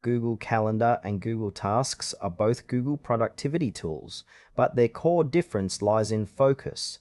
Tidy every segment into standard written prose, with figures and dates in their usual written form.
Google Calendar and Google Tasks are both Google productivity tools, but their core difference lies in focus.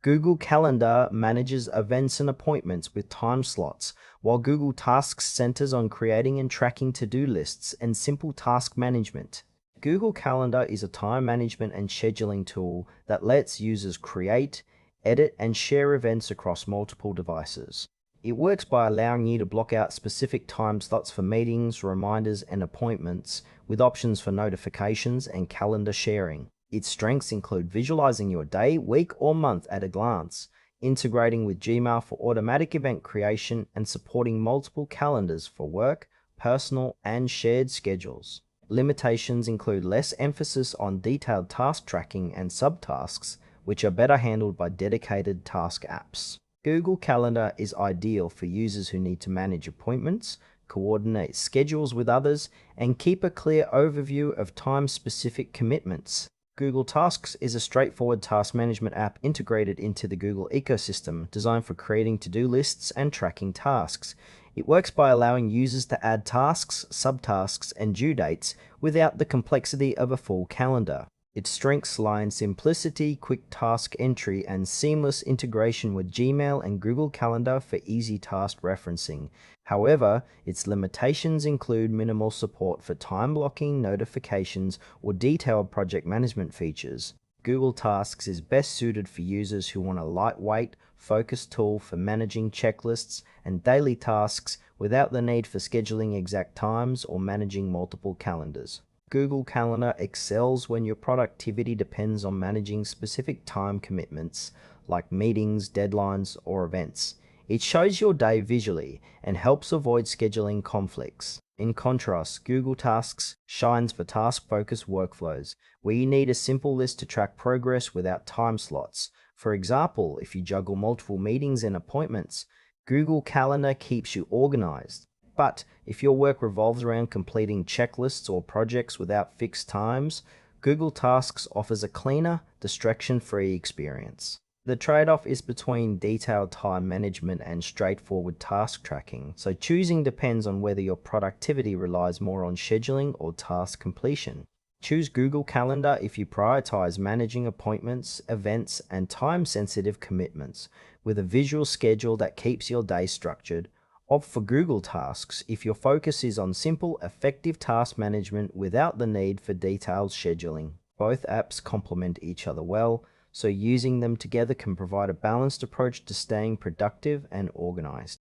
Google Calendar manages events and appointments with time slots, while Google Tasks centers on creating and tracking to-do lists and simple task management. Google Calendar is a time management and scheduling tool that lets users create, edit, and share events across multiple devices. It works by allowing you to block out specific time slots for meetings, reminders, and appointments, with options for notifications and calendar sharing. Its strengths include visualizing your day, week, or month at a glance, integrating with Gmail for automatic event creation, and supporting multiple calendars for work, personal, and shared schedules. Limitations include less emphasis on detailed task tracking and subtasks, which are better handled by dedicated task apps. Google Calendar is ideal for users who need to manage appointments, coordinate schedules with others, and keep a clear overview of time-specific commitments. Google Tasks is a straightforward task management app integrated into the Google ecosystem, designed for creating to-do lists and tracking tasks. It works by allowing users to add tasks, subtasks, and due dates without the complexity of a full calendar. Its strengths lie in simplicity, quick task entry, and seamless integration with Gmail and Google Calendar for easy task referencing. However, its limitations include minimal support for time blocking, notifications, or detailed project management features. Google Tasks is best suited for users who want a lightweight, focused tool for managing checklists and daily tasks without the need for scheduling exact times or managing multiple calendars. Google Calendar excels when your productivity depends on managing specific time commitments like meetings, deadlines, or events. It shows your day visually and helps avoid scheduling conflicts. In contrast, Google Tasks shines for task-focused workflows, where you need a simple list to track progress without time slots. For example, if you juggle multiple meetings and appointments, Google Calendar keeps you organized. But if your work revolves around completing checklists or projects without fixed times, Google Tasks offers a cleaner, distraction-free experience. The trade-off is between detailed time management and straightforward task tracking, so choosing depends on whether your productivity relies more on scheduling or task completion. Choose Google Calendar if you prioritize managing appointments, events, and time-sensitive commitments, with a visual schedule that keeps your day structured. Opt for Google Tasks if your focus is on simple, effective task management without the need for detailed scheduling. Both apps complement each other well, so using them together can provide a balanced approach to staying productive and organized.